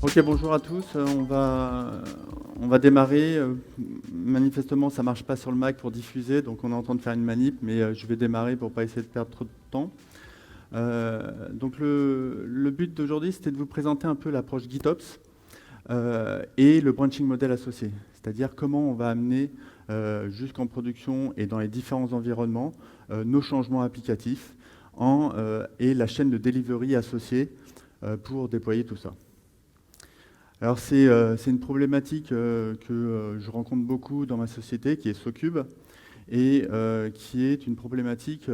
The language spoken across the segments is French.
Ok, bonjour à tous. On va démarrer. Manifestement, ça marche pas sur le Mac pour diffuser, donc on est en train de faire une manip, mais je vais démarrer pour pas essayer de perdre trop de temps. Donc le but d'aujourd'hui, c'était de vous présenter un peu l'approche GitOps et le branching model associé, c'est-à-dire comment on va amener jusqu'en production et dans les différents environnements nos changements applicatifs et la chaîne de delivery associée pour déployer tout ça. Alors c'est une problématique que je rencontre beaucoup dans ma société, qui est Socube, et qui est une problématique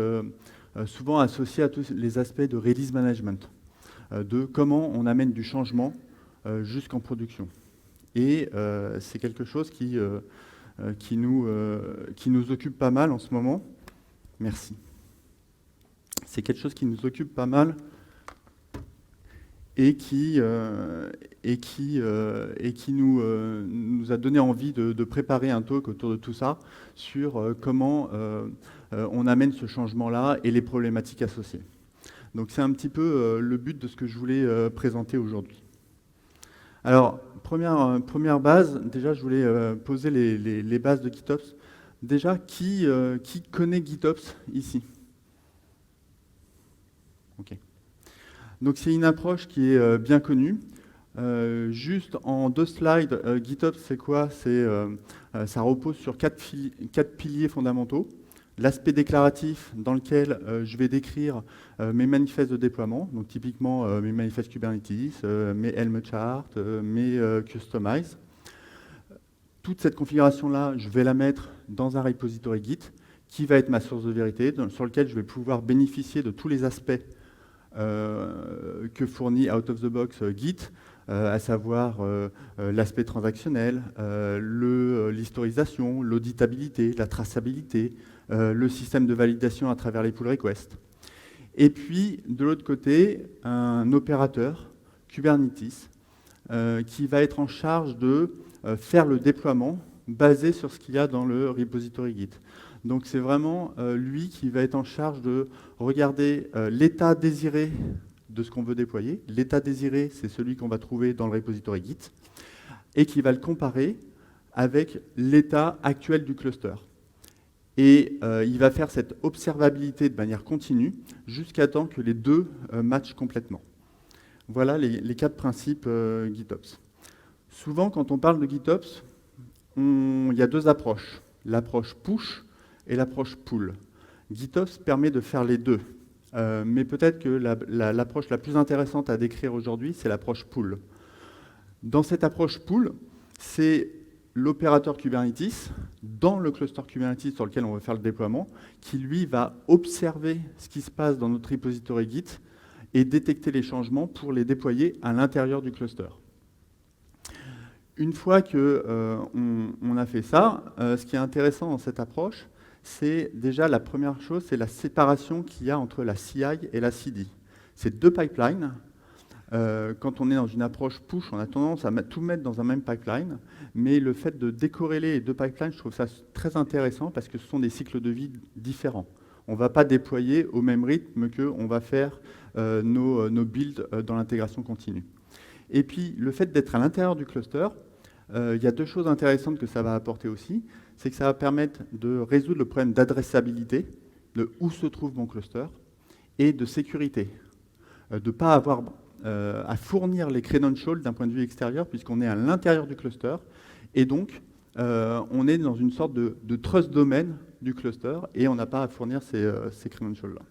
souvent associée à tous les aspects de release management, de comment on amène du changement jusqu'en production. Et c'est quelque chose qui nous occupe pas mal en ce moment. Merci. C'est quelque chose qui nous occupe pas mal et qui nous a donné envie de préparer un talk autour de tout ça, sur comment on amène ce changement-là et les problématiques associées. Donc c'est un petit peu le but de ce que je voulais présenter aujourd'hui. Alors, première base, déjà je voulais poser les bases de GitOps. Déjà, qui connaît GitOps ici? Ok. Donc c'est une approche qui est bien connue. Juste en 2 slides, GitOps c'est quoi? Ça repose sur 4 piliers fondamentaux. L'aspect déclaratif dans lequel je vais décrire mes manifestes de déploiement, donc typiquement mes manifestes Kubernetes, mes Helm charts, mes customize. Toute cette configuration-là, je vais la mettre dans un repository Git qui va être ma source de vérité, sur lequel je vais pouvoir bénéficier de tous les aspects que fournit out of the box Git, à savoir l'aspect transactionnel, l'historisation, l'auditabilité, la traçabilité, le système de validation à travers les pull requests. Et puis, de l'autre côté, un opérateur, Kubernetes, qui va être en charge de faire le déploiement basé sur ce qu'il y a dans le repository Git. Donc c'est vraiment lui qui va être en charge de regarder l'état désiré de ce qu'on veut déployer. L'état désiré, c'est celui qu'on va trouver dans le repository Git, et qui va le comparer avec l'état actuel du cluster. Et il va faire cette observabilité de manière continue jusqu'à temps que les deux matchent complètement. Voilà les 4 principes GitOps. Souvent, quand on parle de GitOps, il y a 2 approches. L'approche push et l'approche pull. GitOps permet de faire les deux. Mais peut-être que l'approche la plus intéressante à décrire aujourd'hui, c'est l'approche pull. Dans cette approche pull, c'est l'opérateur Kubernetes, dans le cluster Kubernetes sur lequel on va faire le déploiement, qui lui va observer ce qui se passe dans notre repository Git et détecter les changements pour les déployer à l'intérieur du cluster. Une fois qu'on a fait ça, ce qui est intéressant dans cette approche, c'est déjà la première chose, c'est la séparation qu'il y a entre la CI et la CD. C'est 2 pipelines. Quand on est dans une approche push, on a tendance à tout mettre dans un même pipeline, mais le fait de décorréler les 2 pipelines, je trouve ça très intéressant parce que ce sont des cycles de vie différents. On ne va pas déployer au même rythme qu'on va faire nos builds dans l'intégration continue. Et puis, le fait d'être à l'intérieur du cluster, il y a 2 choses intéressantes que ça va apporter aussi. C'est que ça va permettre de résoudre le problème d'adressabilité, de où se trouve mon cluster, et de sécurité. De ne pas avoir à fournir les credentials d'un point de vue extérieur, puisqu'on est à l'intérieur du cluster, et donc on est dans une sorte de trust domain du cluster, et on n'a pas à fournir ces credentials-là.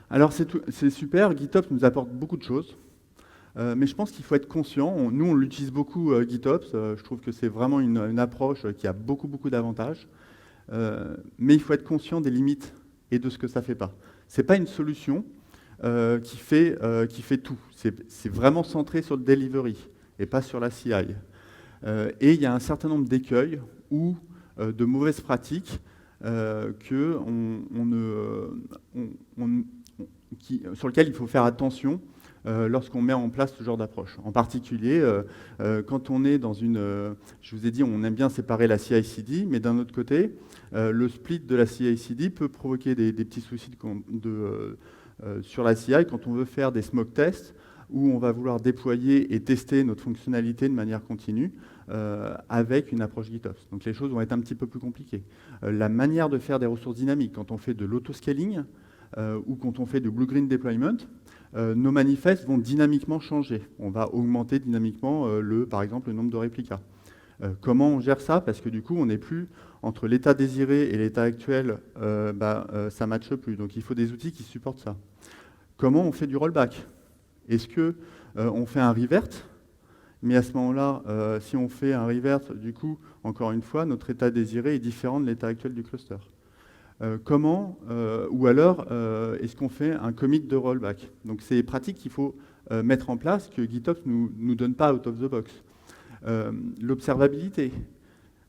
Alors c'est super, GitOps nous apporte beaucoup de choses. Mais je pense qu'il faut être conscient. Nous, on l'utilise beaucoup, GitOps. Je trouve que c'est vraiment une approche qui a beaucoup d'avantages. Mais il faut être conscient des limites et de ce que ça ne fait pas. Ce n'est pas une solution qui fait tout. C'est vraiment centré sur le delivery et pas sur la CI. Et il y a un certain nombre d'écueils ou de mauvaises pratiques sur lesquelles il faut faire attention lorsqu'on met en place ce genre d'approche. En particulier, quand on est dans une... je vous ai dit, on aime bien séparer la CI/CD, mais d'un autre côté, le split de la CI/CD peut provoquer des petits soucis sur la CI quand on veut faire des smoke tests où on va vouloir déployer et tester notre fonctionnalité de manière continue avec une approche GitOps. Donc les choses vont être un petit peu plus compliquées. La manière de faire des ressources dynamiques, quand on fait de l'autoscaling ou quand on fait du blue-green deployment, nos manifestes vont dynamiquement changer. On va augmenter dynamiquement, par exemple, le nombre de réplicas. Comment on gère ça? Parce que du coup, on n'est plus entre l'état désiré et l'état actuel, ça ne matche plus. Donc il faut des outils qui supportent ça. Comment on fait du rollback? Est-ce qu'on fait un revert? Mais à ce moment-là, si on fait un revert, du coup, encore une fois, notre état désiré est différent de l'état actuel du cluster. Ou alors, est-ce qu'on fait un commit de rollback? Donc c'est des pratiques qu'il faut mettre en place, que GitOps ne nous donne pas out of the box. L'observabilité.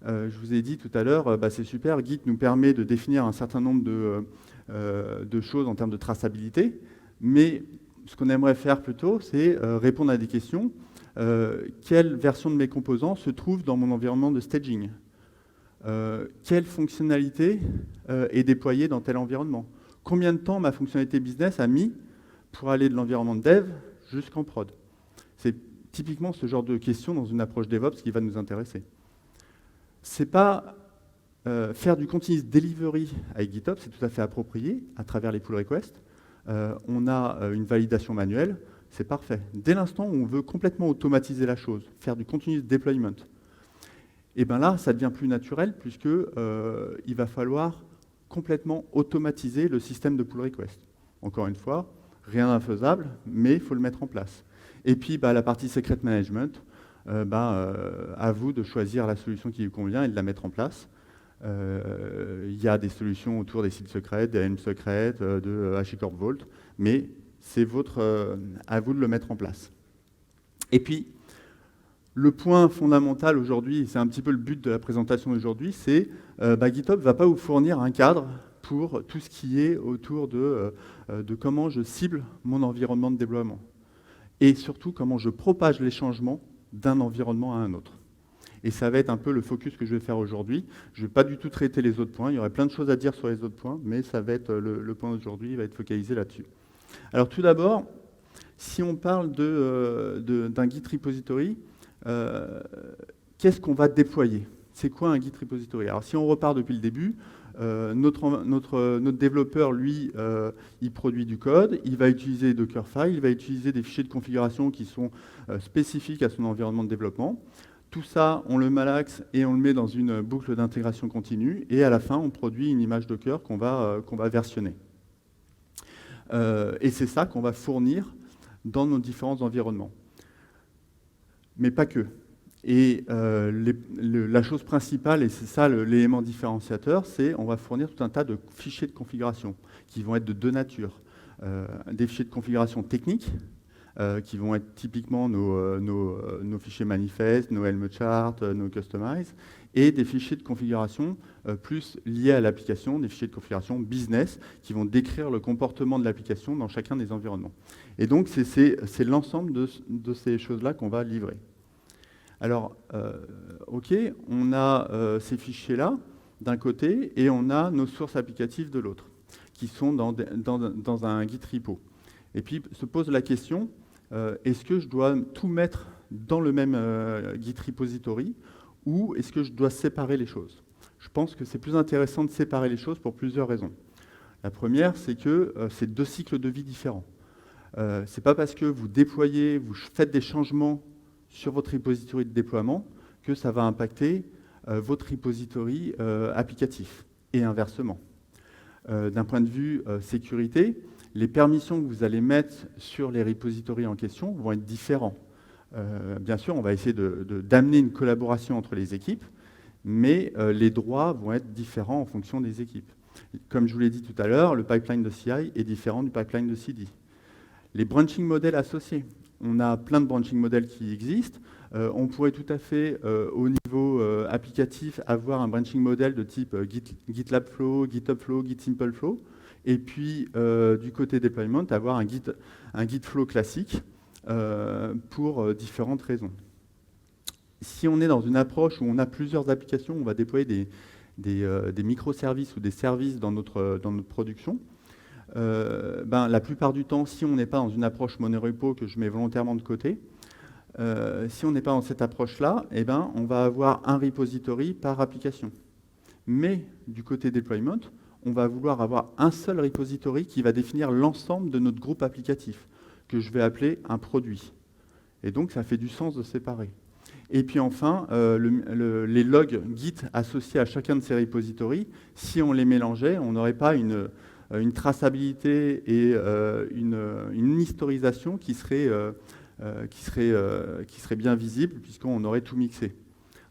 Je vous ai dit tout à l'heure, c'est super, Git nous permet de définir un certain nombre de choses en termes de traçabilité, mais ce qu'on aimerait faire plutôt, c'est répondre à des questions. Quelle version de mes composants se trouve dans mon environnement de staging? Quelle fonctionnalité est déployée dans tel environnement? Combien de temps ma fonctionnalité business a mis pour aller de l'environnement de dev jusqu'en prod? C'est typiquement ce genre de questions dans une approche DevOps qui va nous intéresser. C'est pas faire du continuous delivery avec GitOps, c'est tout à fait approprié à travers les pull requests. On a une validation manuelle, c'est parfait. Dès l'instant où on veut complètement automatiser la chose, faire du continuous deployment, et bien là, ça devient plus naturel puisque il va falloir complètement automatiser le système de pull request. Encore une fois, rien d'infaisable, mais il faut le mettre en place. Et puis la partie secret management, à vous de choisir la solution qui vous convient et de la mettre en place. Il y a des solutions autour des sites secrets, des Helm secrets, de HashiCorp Vault, mais c'est à vous de le mettre en place. Et puis, le point fondamental aujourd'hui, et c'est un petit peu le but de la présentation d'aujourd'hui, c'est GitOps ne va pas vous fournir un cadre pour tout ce qui est autour de comment je cible mon environnement de déploiement. Et surtout, comment je propage les changements d'un environnement à un autre. Et ça va être un peu le focus que je vais faire aujourd'hui. Je ne vais pas du tout traiter les autres points. Il y aurait plein de choses à dire sur les autres points, mais ça va être le point d'aujourd'hui, il va être focalisé là-dessus. Alors tout d'abord, si on parle d'un Git repository, qu'est-ce qu'on va déployer? C'est quoi un Git repository? Alors si on repart depuis le début, notre développeur, lui, il produit du code, il va utiliser Dockerfile, il va utiliser des fichiers de configuration qui sont spécifiques à son environnement de développement. Tout ça, on le malaxe et on le met dans une boucle d'intégration continue, et à la fin, on produit une image Docker qu'on va versionner. Et c'est ça qu'on va fournir dans nos différents environnements. Mais pas que. Et la chose principale, et c'est ça l'élément différenciateur, c'est qu'on va fournir tout un tas de fichiers de configuration qui vont être de deux natures. Des fichiers de configuration techniques, qui vont être typiquement nos fichiers manifestes, nos Helm charts, nos customize, et des fichiers de configuration plus liés à l'application, des fichiers de configuration business, qui vont décrire le comportement de l'application dans chacun des environnements. Et donc, c'est l'ensemble de ces choses-là qu'on va livrer. Alors, OK, on a ces fichiers-là d'un côté et on a nos sources applicatives de l'autre, qui sont dans un Git repo. Et puis se pose la question, est-ce que je dois tout mettre dans le même Git repository ou est-ce que je dois séparer les choses? Je pense que c'est plus intéressant de séparer les choses pour plusieurs raisons. La première, c'est que c'est deux cycles de vie différents. C'est pas parce que vous déployez, vous faites des changements sur votre repository de déploiement que ça va impacter votre repository applicatif, et inversement. D'un point de vue sécurité, les permissions que vous allez mettre sur les repositories en question vont être différents. Bien sûr, on va essayer d'amener une collaboration entre les équipes, mais les droits vont être différents en fonction des équipes. Comme je vous l'ai dit tout à l'heure, le pipeline de CI est différent du pipeline de CD. Les branching models associés. On a plein de branching models qui existent. On pourrait tout à fait, au niveau applicatif, avoir un branching model de type GitLab Flow, GitHub Flow, GitSimple Flow. Et puis, du côté deployment, avoir un Git Flow classique pour différentes raisons. Si on est dans une approche où on a plusieurs applications, on va déployer des microservices ou des services dans notre production, la plupart du temps, si on n'est pas dans une approche monorepo que je mets volontairement de côté, si on n'est pas dans cette approche-là, on va avoir un repository par application. Mais du côté deployment, on va vouloir avoir un seul repository qui va définir l'ensemble de notre groupe applicatif, que je vais appeler un produit. Et donc, ça fait du sens de séparer. Et puis enfin, les logs Git associés à chacun de ces repositories, si on les mélangeait, on n'aurait pas une traçabilité et une historisation qui serait bien visible, puisqu'on aurait tout mixé.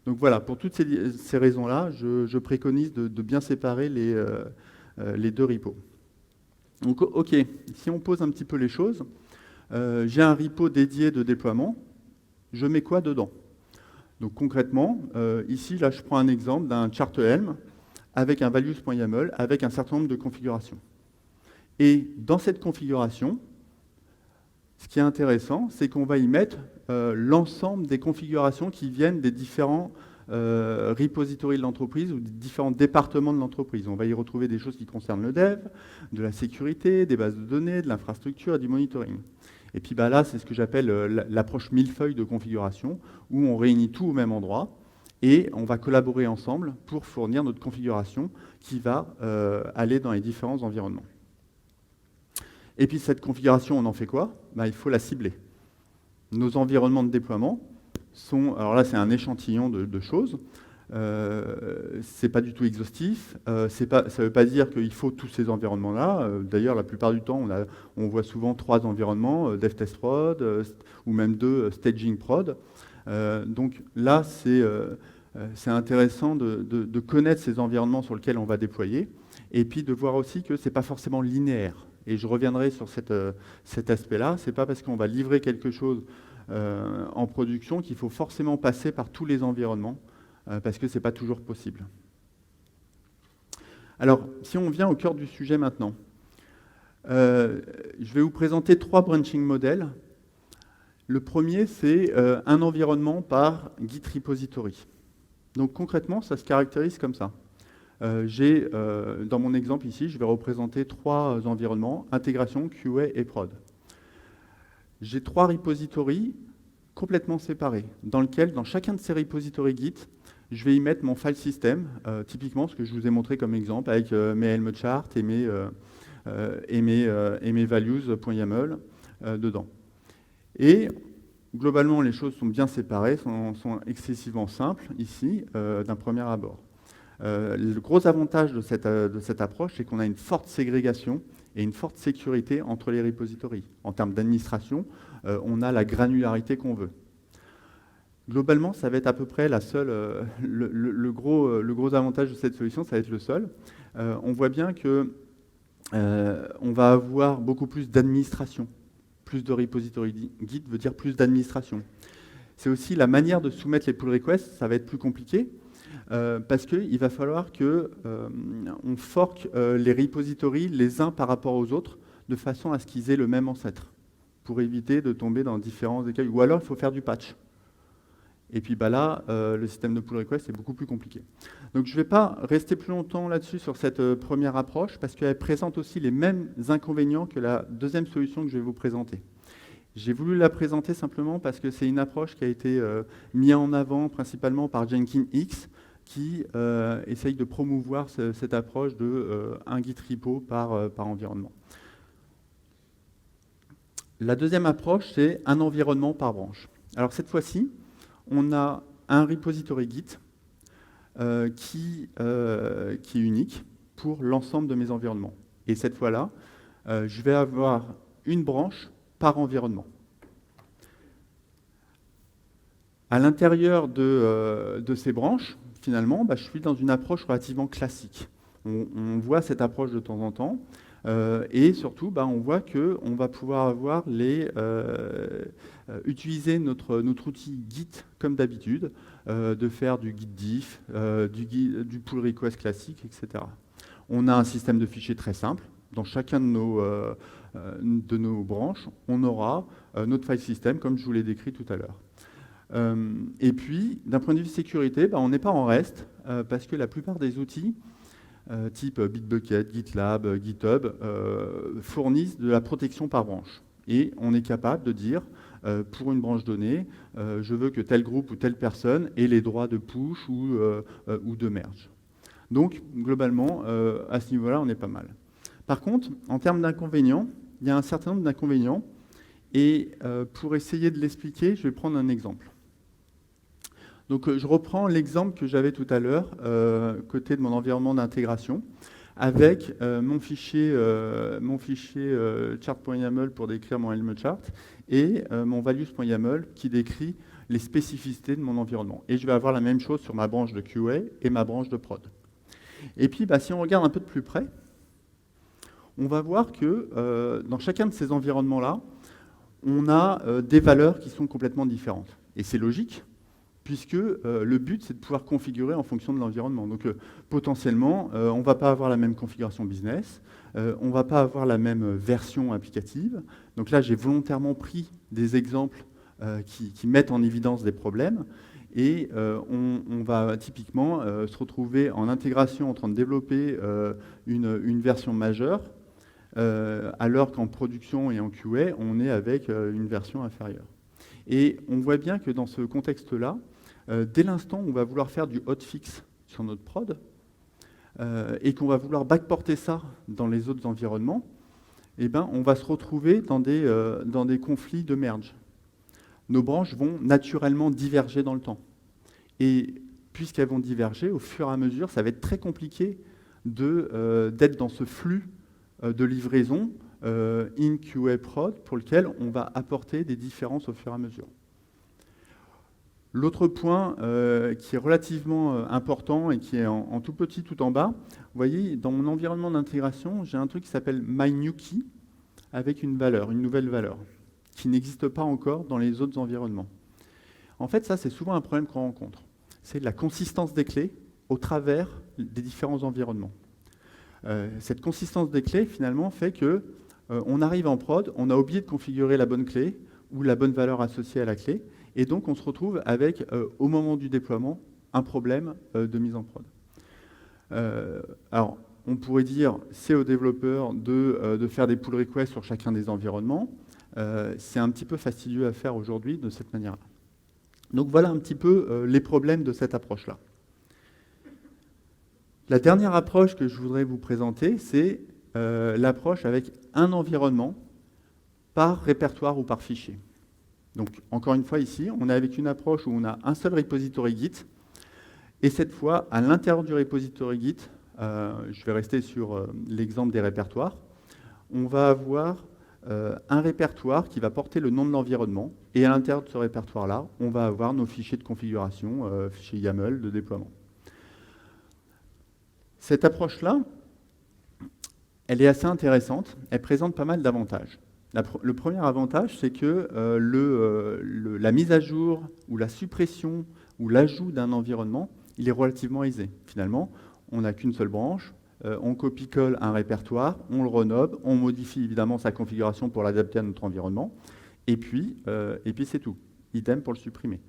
Donc voilà, pour toutes ces raisons-là, je préconise de bien séparer les deux repos. Donc ok, si on pose un petit peu les choses, j'ai un repo dédié de déploiement, je mets quoi dedans? Donc concrètement, ici, là, je prends un exemple d'un chart Helm avec un values.yaml, avec un certain nombre de configurations. Et dans cette configuration, ce qui est intéressant, c'est qu'on va y mettre l'ensemble des configurations qui viennent des différents repositories de l'entreprise ou des différents départements de l'entreprise. On va y retrouver des choses qui concernent le dev, de la sécurité, des bases de données, de l'infrastructure et du monitoring. Et puis là, c'est ce que j'appelle l'approche millefeuille de configuration, où on réunit tout au même endroit et on va collaborer ensemble pour fournir notre configuration qui va aller dans les différents environnements. Et puis cette configuration, on en fait quoi? Il faut la cibler. Nos environnements de déploiement sont, alors là c'est un échantillon de choses, c'est pas du tout exhaustif, ça ne veut pas dire qu'il faut tous ces environnements-là. D'ailleurs, la plupart du temps, on voit souvent 3 environnements, dev test prod, ou même 2 staging prod. Donc là, c'est intéressant de connaître ces environnements sur lesquels on va déployer, et puis de voir aussi que ce n'est pas forcément linéaire. Et je reviendrai sur cet aspect-là. Ce n'est pas parce qu'on va livrer quelque chose en production qu'il faut forcément passer par tous les environnements, parce que ce n'est pas toujours possible. Alors, si on vient au cœur du sujet maintenant, je vais vous présenter 3 branching models. Le premier, c'est un environnement par Git repository. Donc concrètement, ça se caractérise comme ça. Dans mon exemple ici, je vais représenter 3 environnements, intégration, QA et prod. J'ai 3 repositories complètement séparés, dans lesquels, dans chacun de ces repositories Git, je vais y mettre mon file system, typiquement ce que je vous ai montré comme exemple, avec mes Helm charts et mes values.yaml dedans. Et globalement, les choses sont bien séparées, sont excessivement simples ici, d'un premier abord. Le gros avantage de cette approche, c'est qu'on a une forte ségrégation et une forte sécurité entre les repositories. En termes d'administration, on a la granularité qu'on veut. Globalement, ça va être à peu près la seule, le gros avantage de cette solution, ça va être le seul. On voit bien que on va avoir beaucoup plus d'administration. Plus de repository Git veut dire plus d'administration. C'est aussi la manière de soumettre les pull requests, ça va être plus compliqué, parce qu'il va falloir qu'on fork les repositories les uns par rapport aux autres, de façon à ce qu'ils aient le même ancêtre, pour éviter de tomber dans différents écueils. Ou alors, il faut faire du patch. Et puis là, le système de pull request est beaucoup plus compliqué. Donc je ne vais pas rester plus longtemps là-dessus sur cette première approche, parce qu'elle présente aussi les mêmes inconvénients que la deuxième solution que je vais vous présenter. J'ai voulu la présenter simplement parce que c'est une approche qui a été mise en avant principalement par JenkinsX, qui essaye de promouvoir cette approche de un Git repo par environnement. La deuxième approche, c'est un environnement par branche. Alors cette fois-ci, on a un repository Git qui est unique pour l'ensemble de mes environnements. Et cette fois-là, je vais avoir une branche par environnement. À l'intérieur de ces branches, finalement, je suis dans une approche relativement classique. On voit cette approche de temps en temps, et surtout, on voit qu'on va pouvoir avoir utiliser notre outil Git comme d'habitude, de faire du Git diff, du pull request classique, etc. On a un système de fichiers très simple. Dans chacun de nos branches, on aura notre file system, comme je vous l'ai décrit tout à l'heure. Et puis, d'un point de vue sécurité, on n'est pas en reste, parce que la plupart des outils type Bitbucket, GitLab, GitHub, fournissent de la protection par branche. Et on est capable de dire, pour une branche donnée, je veux que tel groupe ou telle personne ait les droits de push ou de merge. Donc, globalement, à ce niveau-là, on est pas mal. Par contre, en termes d'inconvénients, il y a un certain nombre d'inconvénients. Et pour essayer de l'expliquer, je vais prendre un exemple. Donc, je reprends l'exemple que j'avais tout à l'heure, côté de mon environnement d'intégration, avec mon fichier chart.yaml pour décrire mon Helm chart et mon values.yaml qui décrit les spécificités de mon environnement. Et je vais avoir la même chose sur ma branche de QA et ma branche de prod. Et puis, si on regarde un peu de plus près, on va voir que dans chacun de ces environnements-là, on a des valeurs qui sont complètement différentes. Et c'est logique, puisque le but, c'est de pouvoir configurer en fonction de l'environnement. Donc, potentiellement, on ne va pas avoir la même configuration business, on ne va pas avoir la même version applicative. Donc là, j'ai volontairement pris des exemples qui mettent en évidence des problèmes. Et on va typiquement se retrouver en intégration en train de développer une version majeure, alors qu'en production et en QA, on est avec une version inférieure. Et on voit bien que dans ce contexte-là, dès l'instant où on va vouloir faire du hotfix sur notre prod, et qu'on va vouloir backporter ça dans les autres environnements, eh ben, on va se retrouver dans des conflits de merge. Nos branches vont naturellement diverger dans le temps. Et puisqu'elles vont diverger, au fur et à mesure, ça va être très compliqué d'être dans ce flux de livraison in QA prod pour lequel on va apporter des différences au fur et à mesure. L'autre point qui est relativement important et qui est en tout petit tout en bas, vous voyez, dans mon environnement d'intégration, j'ai un truc qui s'appelle myNewKey avec une nouvelle valeur, qui n'existe pas encore dans les autres environnements. En fait, ça, c'est souvent un problème qu'on rencontre. C'est la consistance des clés au travers des différents environnements. Cette consistance des clés, finalement, fait que on arrive en prod, on a oublié de configurer la bonne clé ou la bonne valeur associée à la clé, et donc on se retrouve avec, au moment du déploiement, un problème de mise en prod. Alors, on pourrait dire, c'est aux développeurs de faire des pull requests sur chacun des environnements. C'est un petit peu fastidieux à faire aujourd'hui de cette manière-là. Donc voilà un petit peu les problèmes de cette approche-là. La dernière approche que je voudrais vous présenter, c'est l'approche avec un environnement par répertoire ou par fichier. Donc, encore une fois, ici, on est avec une approche où on a un seul repository Git, et cette fois, à l'intérieur du repository Git, je vais rester sur l'exemple des répertoires, on va avoir un répertoire qui va porter le nom de l'environnement, et à l'intérieur de ce répertoire-là, on va avoir nos fichiers de configuration, fichiers YAML de déploiement. Cette approche-là, elle est assez intéressante, elle présente pas mal d'avantages. Le premier avantage, c'est que la mise à jour ou la suppression ou l'ajout d'un environnement, il est relativement aisé. Finalement, on n'a qu'une seule branche, on copie-colle un répertoire, on le renomme, on modifie évidemment sa configuration pour l'adapter à notre environnement, et puis c'est tout. Idem pour le supprimer.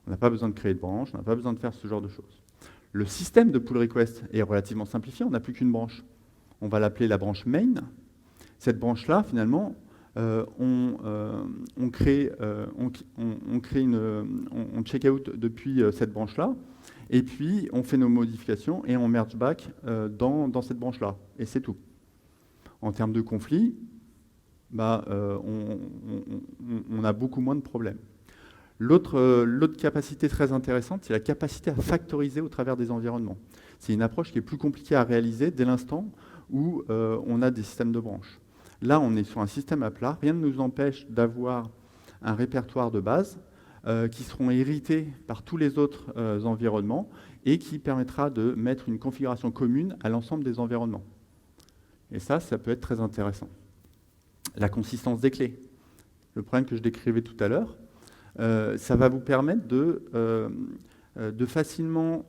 On n'a pas besoin de créer de branche, on n'a pas besoin de faire ce genre de choses. Le système de pull request est relativement simplifié, on n'a plus qu'une branche. On va l'appeler la branche main. Cette branche-là, finalement, on check out depuis cette branche-là, et puis on fait nos modifications et on merge back dans cette branche-là. Et c'est tout. En termes de conflit, on a beaucoup moins de problèmes. L'autre capacité très intéressante, c'est la capacité à factoriser au travers des environnements. C'est une approche qui est plus compliquée à réaliser dès l'instant où on a des systèmes de branches. Là, on est sur un système à plat. Rien ne nous empêche d'avoir un répertoire de base qui seront hérités par tous les autres environnements et qui permettra de mettre une configuration commune à l'ensemble des environnements. Et ça peut être très intéressant. La consistance des clés. Le problème que je décrivais tout à l'heure, ça va vous permettre de facilement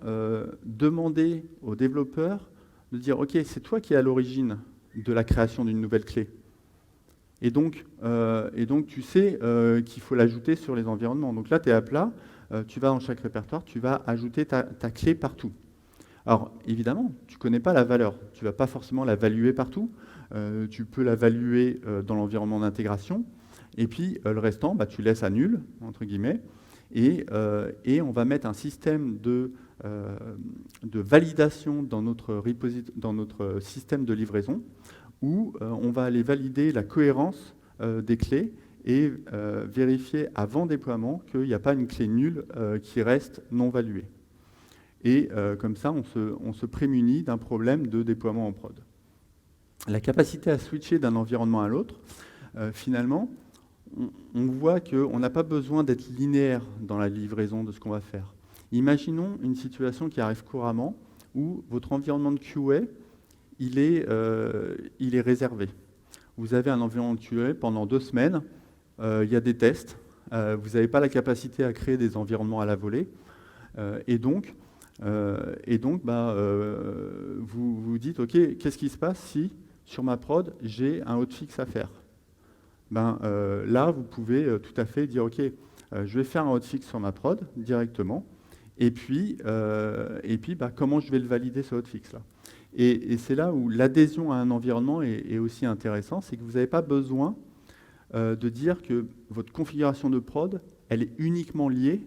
demander aux développeurs de dire « Ok, c'est toi qui es à l'origine de la création d'une nouvelle clé. Et donc tu sais qu'il faut l'ajouter sur les environnements. Donc là, tu es à plat, tu vas dans chaque répertoire, tu vas ajouter ta clé partout. Alors, évidemment, tu ne connais pas la valeur. Tu ne vas pas forcément la valuer partout. Tu peux la valuer dans l'environnement d'intégration. Et puis, le restant, bah, tu laisses à nul, entre guillemets. Et on va mettre un système de validation dans notre système de livraison où on va aller valider la cohérence des clés et vérifier avant déploiement qu'il n'y a pas une clé nulle qui reste non valuée. Et comme ça, on se prémunit d'un problème de déploiement en prod. La capacité à switcher d'un environnement à l'autre, finalement, on voit qu'on n'a pas besoin d'être linéaire dans la livraison de ce qu'on va faire. Imaginons une situation qui arrive couramment où votre environnement de QA, il est réservé. Vous avez un environnement de QA pendant 2 semaines, il y a des tests, vous n'avez pas la capacité à créer des environnements à la volée, et donc vous vous dites, OK, qu'est-ce qui se passe si, sur ma prod, j'ai un hotfix à faire? Là, vous pouvez tout à fait dire, OK, je vais faire un hotfix sur ma prod directement, et puis comment je vais le valider, ce hotfix-là? Et c'est là où l'adhésion à un environnement est aussi intéressant, c'est que vous n'avez pas besoin de dire que votre configuration de prod, elle est uniquement liée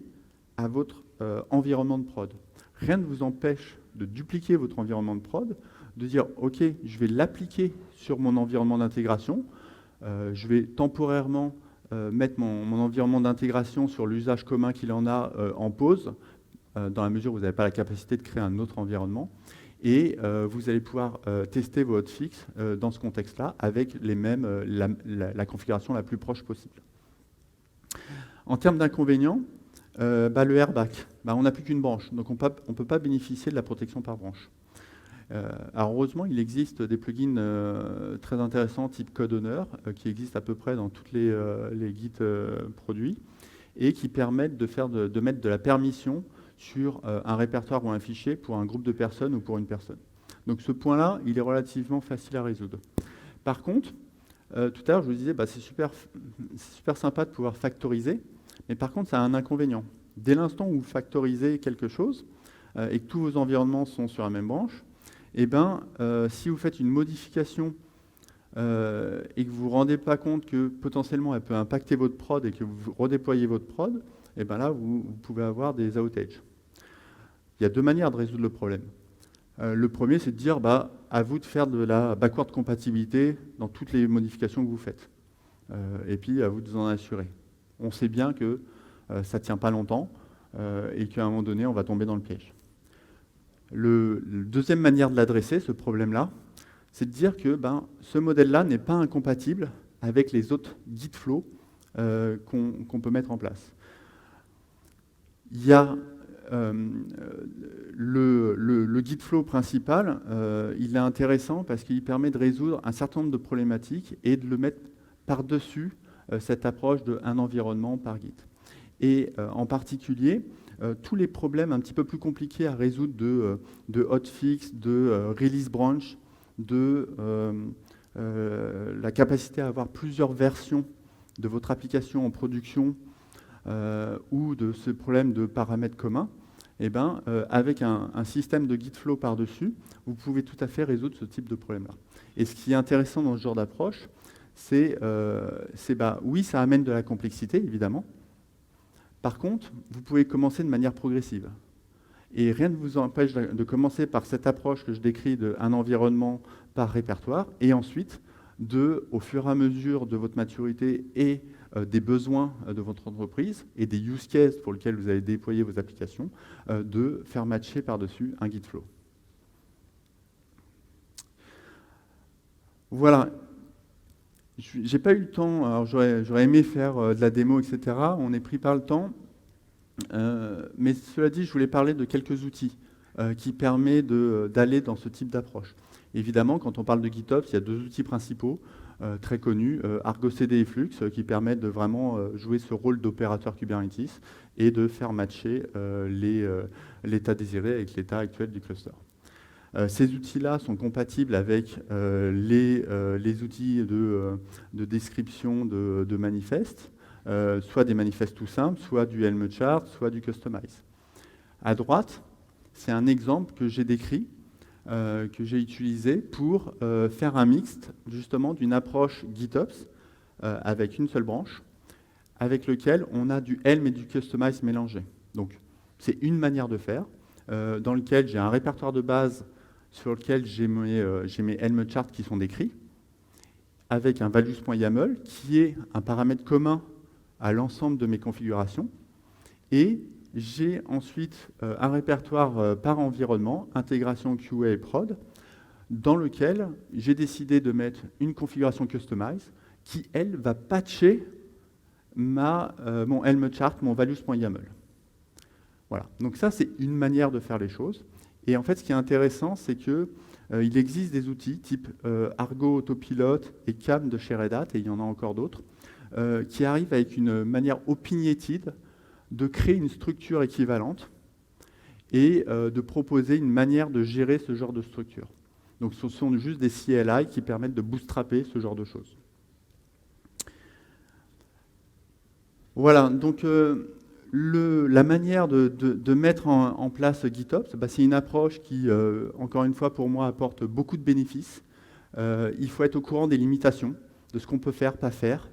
à votre environnement de prod. Rien ne vous empêche de dupliquer votre environnement de prod, de dire, OK, je vais l'appliquer sur mon environnement d'intégration, je vais temporairement mettre mon environnement d'intégration sur l'usage commun qu'il en a en pause, dans la mesure où vous n'avez pas la capacité de créer un autre environnement, et vous allez pouvoir tester vos hotfix dans ce contexte-là avec les mêmes, la configuration la plus proche possible. En termes d'inconvénients, le airbag, on n'a plus qu'une branche, donc on ne peut pas bénéficier de la protection par branche. Alors heureusement, il existe des plugins très intéressants type CodeOwner qui existent à peu près dans toutes les Git produits et qui permettent de mettre de la permission sur un répertoire ou un fichier pour un groupe de personnes ou pour une personne. Donc ce point-là, il est relativement facile à résoudre. Par contre, tout à l'heure, je vous disais, c'est super sympa de pouvoir factoriser, mais par contre, ça a un inconvénient. Dès l'instant où vous factorisez quelque chose et que tous vos environnements sont sur la même branche, si vous faites une modification et que vous ne vous rendez pas compte que potentiellement elle peut impacter votre prod et que vous redéployez votre prod, là, vous pouvez avoir des outages. Il y a 2 manières de résoudre le problème. Le premier, c'est de dire, à vous de faire de la backward compatibilité dans toutes les modifications que vous faites. Et puis, à vous de vous en assurer. On sait bien que ça ne tient pas longtemps et qu'à un moment donné, on va tomber dans le piège. La deuxième manière de l'adresser, ce problème-là, c'est de dire que ce modèle-là n'est pas incompatible avec les autres Git flow qu'on peut mettre en place. Il y a le Git flow principal, il est intéressant parce qu'il permet de résoudre un certain nombre de problématiques et de le mettre par-dessus cette approche d'un environnement par Git. Et en particulier, tous les problèmes un petit peu plus compliqués à résoudre de hotfix, de release branch, de la capacité à avoir plusieurs versions de votre application en production ou de ce problème de paramètres communs, avec un système de Git flow par-dessus, vous pouvez tout à fait résoudre ce type de problème-là. Et ce qui est intéressant dans ce genre d'approche, c'est oui, ça amène de la complexité, évidemment. Par contre, vous pouvez commencer de manière progressive. Et rien ne vous empêche de commencer par cette approche que je décris d'un environnement par répertoire, et ensuite, au fur et à mesure de votre maturité et des besoins de votre entreprise, et des use cases pour lesquels vous allez déployer vos applications, de faire matcher par-dessus un Git flow. Voilà. J'ai pas eu le temps, alors j'aurais aimé faire de la démo, etc. On est pris par le temps. Mais cela dit, je voulais parler de quelques outils qui permettent d'aller dans ce type d'approche. Évidemment, quand on parle de GitOps, il y a 2 outils principaux très connus, Argo CD et Flux, qui permettent de vraiment jouer ce rôle d'opérateur Kubernetes et de faire matcher l'état désiré avec l'état actuel du cluster. Ces outils-là sont compatibles avec les outils de description de manifestes, soit des manifestes tout simples, soit du Helm chart, soit du Customize. À droite, c'est un exemple que j'ai décrit, que j'ai utilisé pour faire un mixte justement d'une approche GitOps avec une seule branche, avec lequel on a du Helm et du Customize mélangés. Donc c'est une manière de faire, dans lequel j'ai un répertoire de base sur lequel j'ai mes Helm charts qui sont décrits, avec un values.yaml qui est un paramètre commun à l'ensemble de mes configurations, et j'ai ensuite un répertoire par environnement, intégration QA et prod, dans lequel j'ai décidé de mettre une configuration Customize qui, elle, va patcher mon Helm chart, mon values.yaml. Voilà. Donc ça, c'est une manière de faire les choses. Et en fait, ce qui est intéressant, c'est qu'il existe des outils type Argo Autopilot et CAM de chez Red Hat, et il y en a encore d'autres, qui arrivent avec une manière opinionated de créer une structure équivalente et de proposer une manière de gérer ce genre de structure. Donc ce sont juste des CLI qui permettent de bootstrapper ce genre de choses. Voilà, donc la manière de mettre en place GitOps, c'est une approche qui, encore une fois, pour moi, apporte beaucoup de bénéfices. Il faut être au courant des limitations, de ce qu'on peut faire, pas faire.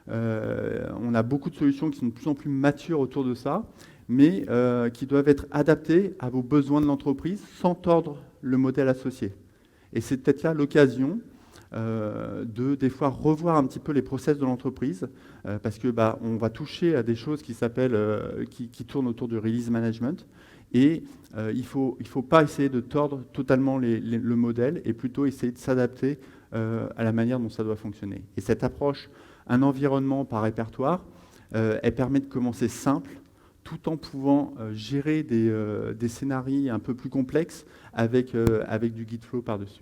On a beaucoup de solutions qui sont de plus en plus matures autour de ça, mais qui doivent être adaptées à vos besoins de l'entreprise sans tordre le modèle associé. Et c'est peut-être là l'occasion de, des fois, revoir un petit peu les process de l'entreprise, parce que on va toucher à des choses qui tournent autour du release management, et il faut pas essayer de tordre totalement le modèle, et plutôt essayer de s'adapter à la manière dont ça doit fonctionner. Et cette approche, un environnement par répertoire, elle permet de commencer simple, tout en pouvant gérer des scénarios un peu plus complexes avec du Gitflow par-dessus.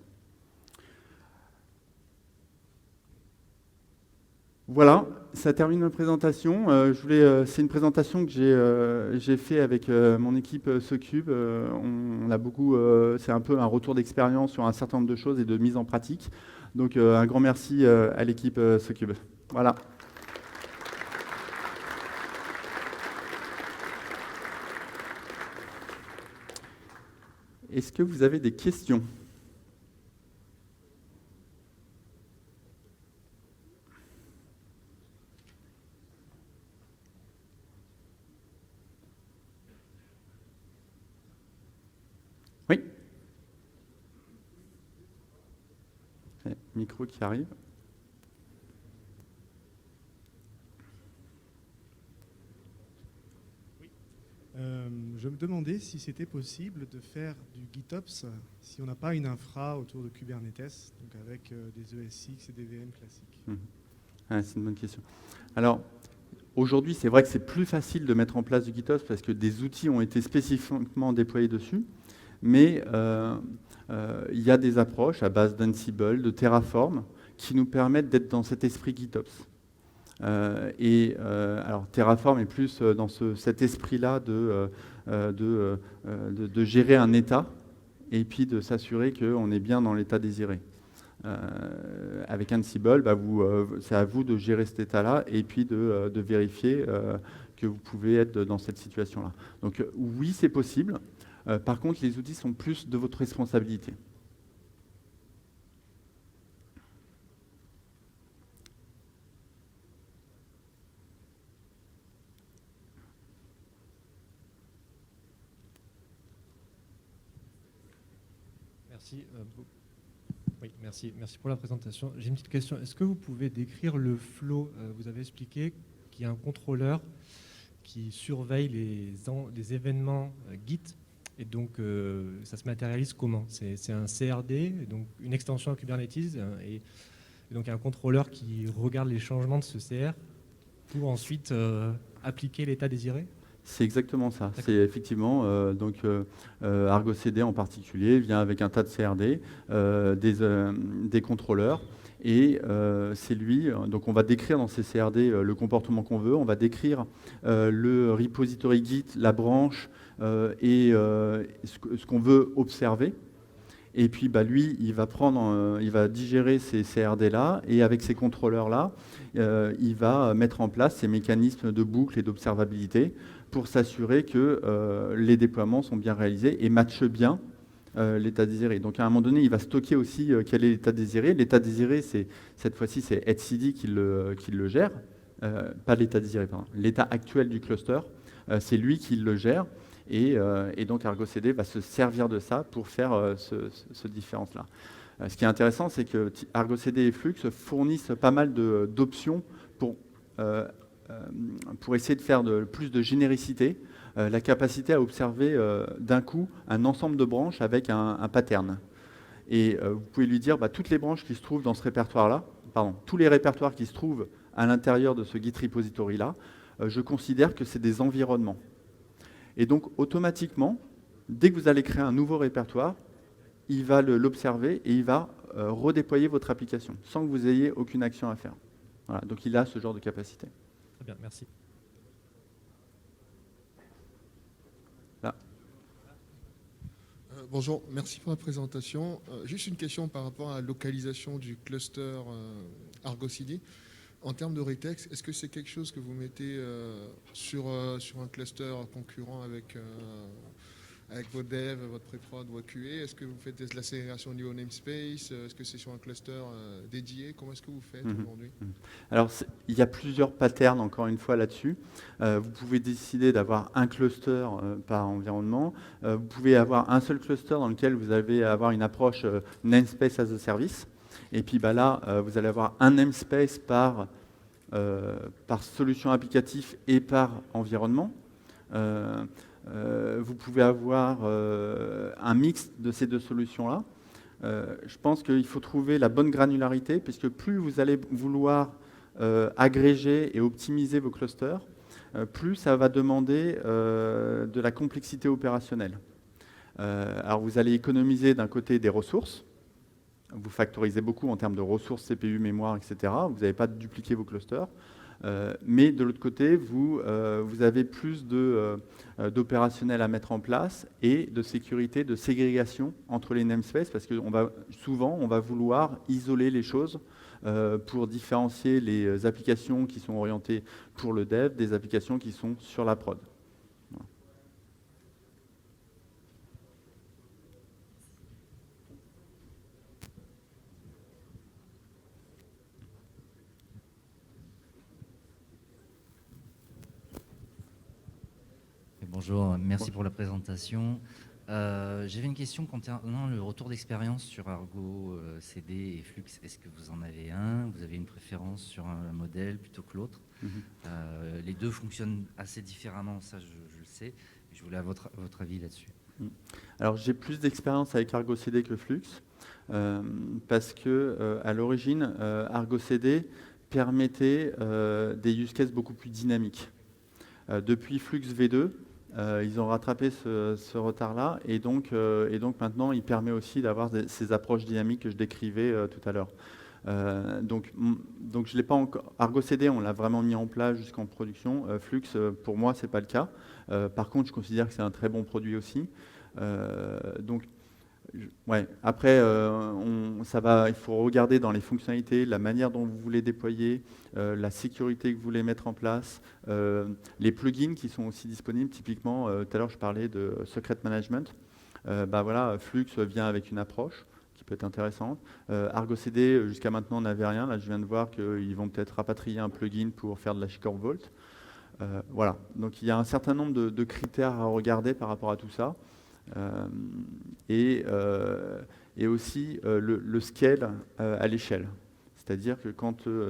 Voilà, ça termine ma présentation. C'est une présentation que j'ai fait avec mon équipe Socube. C'est un peu un retour d'expérience sur un certain nombre de choses et de mise en pratique. Donc un grand merci à l'équipe Socube. Voilà. Est-ce que vous avez des questions ? Oui. Micro qui arrive. Je me demandais si c'était possible de faire du GitOps si on n'a pas une infra autour de Kubernetes, donc avec des ESX et des VM classiques. C'est une bonne question. Alors, aujourd'hui, c'est vrai que c'est plus facile de mettre en place du GitOps parce que des outils ont été spécifiquement déployés dessus, mais il y a des approches à base d'Ansible, de Terraform, qui nous permettent d'être dans cet esprit GitOps. Alors Terraform est plus dans cet esprit-là de gérer un état et puis de s'assurer qu'on est bien dans l'état désiré. Avec Ansible, c'est à vous de gérer cet état-là et puis de vérifier que vous pouvez être dans cette situation-là. Donc oui, c'est possible. Par contre, les outils sont plus de votre responsabilité. Merci. Merci pour la présentation. J'ai une petite question. Est-ce que vous pouvez décrire le flow ? Vous avez expliqué qu'il y a un contrôleur qui surveille les événements Git. Et donc, ça se matérialise comment ? C'est un CRD, donc une extension à Kubernetes, et donc un contrôleur qui regarde les changements de ce CR pour ensuite appliquer l'état désiré ? C'est exactement ça. C'est effectivement, Argo CD en particulier vient avec un tas de CRD, des contrôleurs, et c'est lui, donc on va décrire dans ces CRD le comportement qu'on veut, on va décrire le repository Git, la branche et ce qu'on veut observer. Et puis lui, il va digérer ces CRD-là, et avec ces contrôleurs-là, il va mettre en place ces mécanismes de boucle et d'observabilité pour s'assurer que les déploiements sont bien réalisés et matchent bien l'état désiré. Donc à un moment donné, il va stocker aussi quel est l'état désiré. L'état désiré, cette fois-ci, c'est etcd qui le gère, pas l'état désiré, pardon. L'état actuel du cluster, c'est lui qui le gère. Et donc Argo CD va se servir de ça pour faire ce différence-là. Ce qui est intéressant, c'est que Argo CD et Flux fournissent pas mal d'options pour essayer de faire plus de généricité, la capacité à observer d'un coup un ensemble de branches avec un pattern. Et vous pouvez lui dire toutes les branches qui se trouvent dans ce répertoire-là, tous les répertoires qui se trouvent à l'intérieur de ce Git repository-là, je considère que c'est des environnements. Et donc, automatiquement, dès que vous allez créer un nouveau répertoire, il va l'observer et il va redéployer votre application sans que vous ayez aucune action à faire. Voilà, donc il a ce genre de capacité. Très bien, merci. Là. Bonjour, merci pour la présentation. Juste une question par rapport à la localisation du cluster Argo CD. En termes de retex, est-ce que c'est quelque chose que vous mettez sur un cluster concurrent avec vos devs, votre pré-prod ou QA? Est-ce que vous faites de l'accélération au niveau namespace? Est-ce que c'est sur un cluster dédié? Comment est-ce que vous faites aujourd'hui? Alors, il y a plusieurs patterns, encore une fois, là-dessus. Vous pouvez décider d'avoir un cluster par environnement. Vous pouvez avoir un seul cluster dans lequel vous allez avoir une approche namespace as a service. Et puis là, vous allez avoir un namespace par solution applicative et par environnement. Vous pouvez avoir un mix de ces deux solutions-là. Je pense qu'il faut trouver la bonne granularité, puisque plus vous allez vouloir agréger et optimiser vos clusters, plus ça va demander de la complexité opérationnelle. Alors vous allez économiser d'un côté des ressources. Vous factorisez beaucoup en termes de ressources CPU, mémoire, etc. Vous n'avez pas dupliqué vos clusters. Mais de l'autre côté, vous avez plus d'opérationnel à mettre en place et de sécurité, de ségrégation entre les namespaces, parce que souvent, on va vouloir isoler les choses pour différencier les applications qui sont orientées pour le dev des applications qui sont sur la prod. Bonjour, merci pour la présentation. J'avais une question concernant le retour d'expérience sur Argo CD et Flux. Est-ce que vous en avez un? Vous avez une préférence sur un modèle plutôt que l'autre? Les deux fonctionnent assez différemment, ça je le sais. Je voulais avoir votre avis là-dessus. Alors j'ai plus d'expérience avec Argo CD que Flux, parce que à l'origine, Argo CD permettait des use cases beaucoup plus dynamiques. Depuis Flux V2, ils ont rattrapé ce retard-là, et donc maintenant, il permet aussi d'avoir ces approches dynamiques que je décrivais tout à l'heure. Donc je l'ai pas encore. Argo CD, on l'a vraiment mis en place jusqu'en production. Flux, pour moi, c'est pas le cas. Par contre, je considère que c'est un très bon produit aussi. Ouais. Après, il faut regarder dans les fonctionnalités, la manière dont vous voulez déployer, la sécurité que vous voulez mettre en place, les plugins qui sont aussi disponibles. Typiquement, tout à l'heure, je parlais de Secret Management. Voilà, Flux vient avec une approche qui peut être intéressante. Argo CD, jusqu'à maintenant, n'avait rien. Là, je viens de voir qu'ils vont peut-être rapatrier un plugin pour faire de la HashiCorp Vault. Voilà. Donc, il y a un certain nombre de critères à regarder par rapport à tout ça. Et aussi le scale à l'échelle. C'est-à-dire que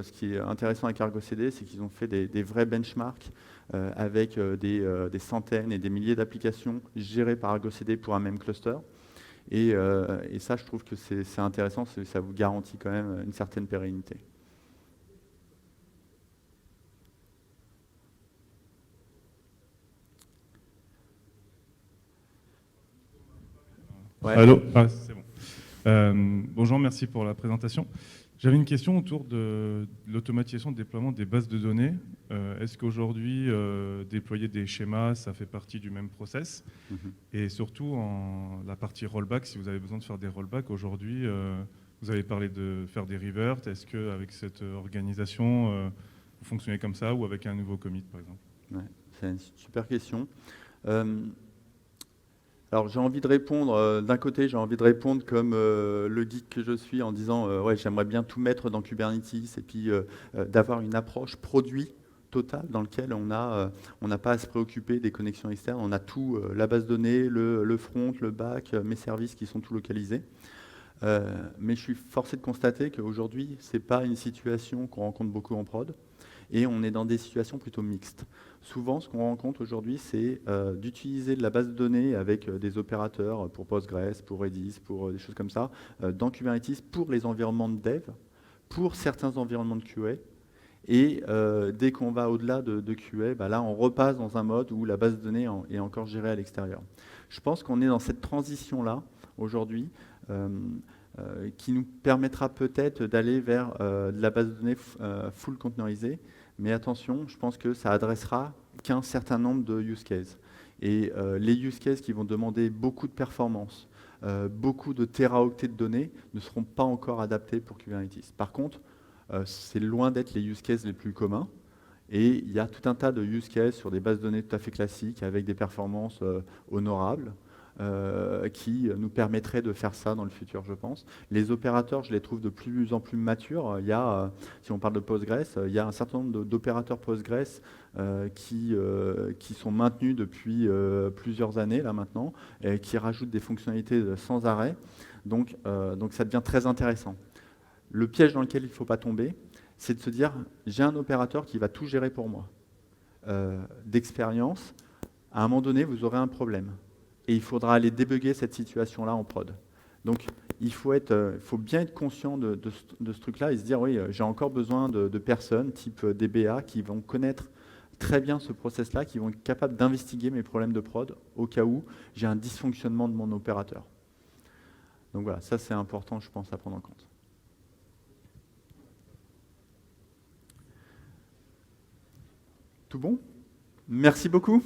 ce qui est intéressant avec Argo CD, c'est qu'ils ont fait des vrais benchmarks avec des centaines et des milliers d'applications gérées par Argo CD pour un même cluster. Et ça, je trouve que c'est intéressant, ça vous garantit quand même une certaine pérennité. Ouais. Allô, c'est bon. Bonjour, merci pour la présentation. J'avais une question autour de l'automatisation de déploiement des bases de données. Est-ce qu'aujourd'hui, déployer des schémas, ça fait partie du même process? Et surtout, la partie rollback, si vous avez besoin de faire des rollbacks, aujourd'hui, vous avez parlé de faire des reverts. Est-ce qu'avec cette organisation, vous fonctionnez comme ça ou avec un nouveau commit, par exemple? Ouais, c'est une super question. Alors j'ai envie de répondre, d'un côté j'ai envie de répondre comme le geek que je suis en disant ouais, j'aimerais bien tout mettre dans Kubernetes et puis d'avoir une approche produit totale dans lequel on n'a pas à se préoccuper des connexions externes, on a tout, la base de données, le front, le back, mes services qui sont tout localisés. Mais je suis forcé de constater qu'aujourd'hui ce n'est pas une situation qu'on rencontre beaucoup en prod. Et on est dans des situations plutôt mixtes. Souvent, ce qu'on rencontre aujourd'hui, c'est d'utiliser de la base de données avec des opérateurs pour Postgres, pour Redis, pour des choses comme ça, dans Kubernetes pour les environnements de dev, pour certains environnements de QA. Et dès qu'on va au-delà de QA, bah là, on repasse dans un mode où la base de données est encore gérée à l'extérieur. Je pense qu'on est dans cette transition-là, aujourd'hui, qui nous permettra peut-être d'aller vers de la base de données full conteneurisée. Mais attention, je pense que ça adressera qu'un certain nombre de use cases. Et les use cases qui vont demander beaucoup de performance, beaucoup de téraoctets de données, ne seront pas encore adaptés pour Kubernetes. Par contre, c'est loin d'être les use cases les plus communs. Et il y a tout un tas de use cases sur des bases de données tout à fait classiques, avec des performances honorables, qui nous permettraient de faire ça dans le futur, je pense. Les opérateurs, je les trouve de plus en plus matures. Il y a, si on parle de Postgres, il y a un certain nombre d'opérateurs Postgres qui sont maintenus depuis plusieurs années là maintenant, et qui rajoutent des fonctionnalités sans arrêt. Donc ça devient très intéressant. Le piège dans lequel il ne faut pas tomber, c'est de se dire, j'ai un opérateur qui va tout gérer pour moi. D'expérience, à un moment donné, vous aurez un problème. Et il faudra aller débugger cette situation-là en prod. Donc, il faut bien être conscient de ce truc-là et se dire, oui, j'ai encore besoin de personnes type DBA qui vont connaître très bien ce process-là, qui vont être capables d'investiguer mes problèmes de prod au cas où j'ai un dysfonctionnement de mon opérateur. Donc voilà, ça c'est important, je pense, à prendre en compte. Tout bon? Merci beaucoup.